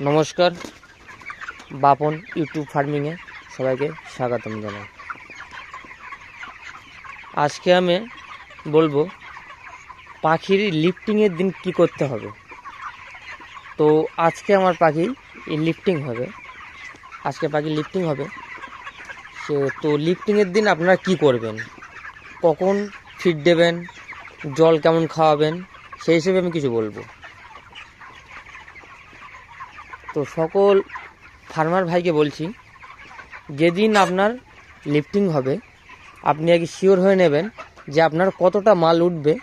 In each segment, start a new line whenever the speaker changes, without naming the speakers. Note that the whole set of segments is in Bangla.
নমস্কার, বাপন ইউটিউব ফার্মিংয়ে সবাইকে স্বাগতম জানাই। আজকে আমি বলবো পাখির লিফটিংয়ের দিন কি করতে হবে। তো আজকে আমার পাখি লিফটিং হবে, আজকে পাখি লিফটিং হবে। তো লিফটিংয়ের দিন আপনারা কি করবেন, কখন ফিড দেবেন, জল কেমন খাওয়াবেন, সেই হিসেবে আমি কিছু বলবো। তো সকল ফার্মার ভাইকে বলছি, যেদিন আপনার লিফটিং হবে আপনি আগে শিওর হয়ে নেবেন যে আপনার কতটা মাল উঠবে।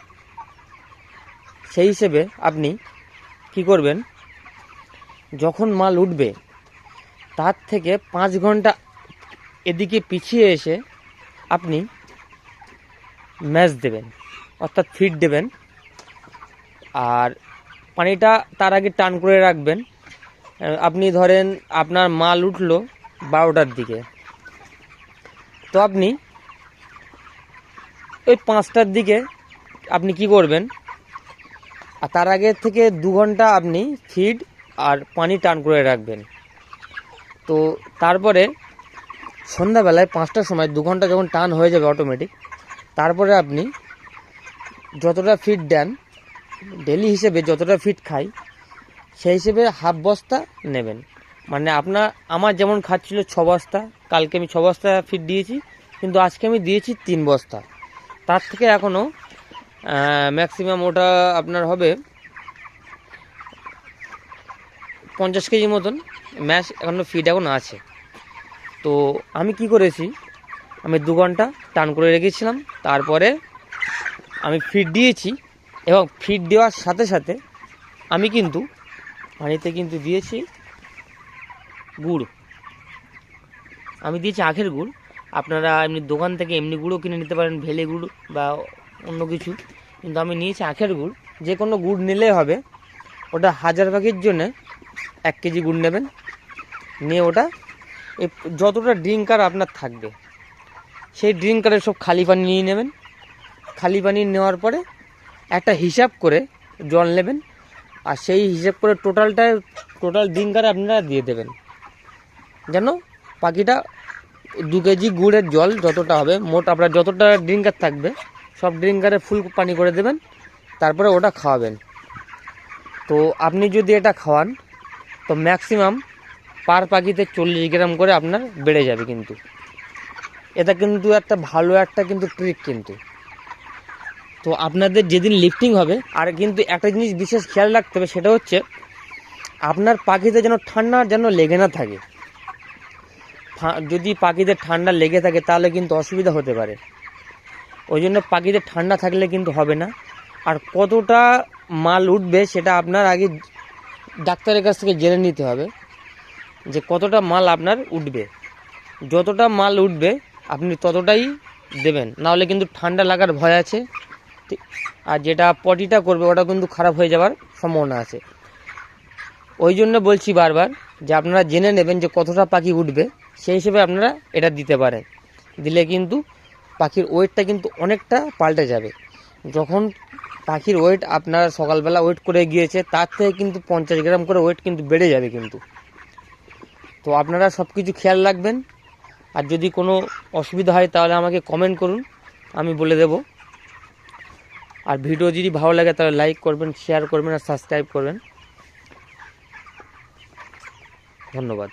সেই হিসেবে আপনি কি করবেন, যখন মাল উঠবে তার থেকে 5 ঘন্টা এদিকে পিছিয়ে এসে আপনি ম্যাচ দেবেন, অর্থাৎ ফিড দেবেন। আর পানিটা তার আগে টান করে রাখবেন। আপনি ধরেন আপনার মাল উঠলো 12টার দিকে, তো আপনি ওই 5টার দিকে আপনি কি করবেন, আর তার আগে থেকে 2 ঘন্টা আপনি ফিড আর পানি টান করে রাখবেন। তো তারপরে সন্ধ্যাবেলায় 5টার সময় 2 ঘন্টা যখন টান হয়ে যাবে অটোমেটিক, তারপরে আপনি যতটা ফিড দেন ডেলি হিসেবে, যতটা ফিড খাই সেই হিসেবে হাফ বস্তা নেবেন। মানে আমার যেমন খাচ্ছিল 6 বস্তা, কালকে আমি 6 বস্তা ফিড দিয়েছি, কিন্তু আজকে আমি দিয়েছি 3 বস্তা। তার থেকে এখনও ম্যাক্সিমাম ওটা আপনার হবে 50 কেজি মতন ম্যাশ এখনও ফিড এখন আছে। তো আমি কি করেছি, আমি 2 ঘন্টা টান করে রেখেছিলাম, তারপরে আমি ফিড দিয়েছি। এবং ফিড দেওয়ার সাথে সাথে আমি কিন্তু পানিতে কিন্তু দিয়েছি গুড়, আমি দিয়েছি আখের গুড়। আপনারা এমনি দোকান থেকে এমনি গুঁড়ো কিনে নিতে পারেন, ভেলে গুড় বা অন্য কিছু, কিন্তু আমি নিয়েছি আখের গুড়। যে কোনো গুড় নিলেই হবে। ওটা 1000 পাখির জন্যে 1 কেজি গুড় নেবেন, নিয়ে ওটা যতটা ড্রিঙ্কার আপনার থাকবে সেই ড্রিঙ্কারে সব খালি পানি নিয়ে নেবেন। খালি পানি নেওয়ার পরে একটা হিসাব করে জল নেবেন, আর সেই হিসাব করে টোটাল ড্রিঙ্কারে আপনারা দিয়ে দেবেন, যেন পাখিটা 2 কেজি গুড়ের জল যতটা হবে, মোট আপনার যতটা ড্রিঙ্কার থাকবে সব ড্রিঙ্কারে ফুল পানি করে দেবেন, তারপরে ওটা খাওয়াবেন। তো আপনি যদি এটা খাওয়ান তো ম্যাক্সিমাম পার পাখিতে 40 গ্রাম করে আপনার বেড়ে যাবে। কিন্তু এটা কিন্তু একটা ভালো একটা কিন্তু ট্রিক কিন্তু। তো আপনাদের যেদিন লিফটিং হবে, আর কিন্তু একটা জিনিস বিশেষ খেয়াল রাখতে হবে, সেটা হচ্ছে আপনার পাখিতে যেন ঠান্ডা যেন লেগে না থাকে। যদি পাখিদের ঠান্ডা লেগে থাকে তাহলে কিন্তু অসুবিধা হতে পারে। ওই জন্য পাখিদের ঠান্ডা থাকলে কিন্তু হবে না। আর কতটা মাল উঠবে সেটা আপনার আগে ডাক্তারের কাছ থেকে জেনে নিতে হবে যে কতটা মাল আপনার উঠবে। যতটা মাল উঠবে আপনি ততটাই দেবেন, নাহলে কিন্তু ঠান্ডা লাগার ভয় আছে। আর যেটা পটিটা করবে ওটা কিন্তু খারাপ হয়ে যাওয়ার সম্ভাবনা আছে। ওই জন্য বলছি বারবার যে আপনারা জেনে নেবেন যে কতটা পাখি উঠবে, সেই হিসেবে আপনারা এটা দিতে পারেন। দিলে কিন্তু পাখির ওয়েটটা কিন্তু অনেকটা পাল্টে যাবে। যখন পাখির ওয়েট আপনার সকালবেলা ওয়েট করে গিয়েছে, তার থেকে কিন্তু 50 গ্রাম করে ওয়েট কিন্তু বেড়ে যাবে কিন্তু। তো আপনারা সব কিছু খেয়াল রাখবেন। আর যদি কোনো অসুবিধা হয় তাহলে আমাকে কমেন্ট করুন, আমি বলে দেব। আর ভিডিও যদি ভালো লাগে তাহলে লাইক করবেন, শেয়ার করবেন আর সাবস্ক্রাইব করবেন। ধন্যবাদ।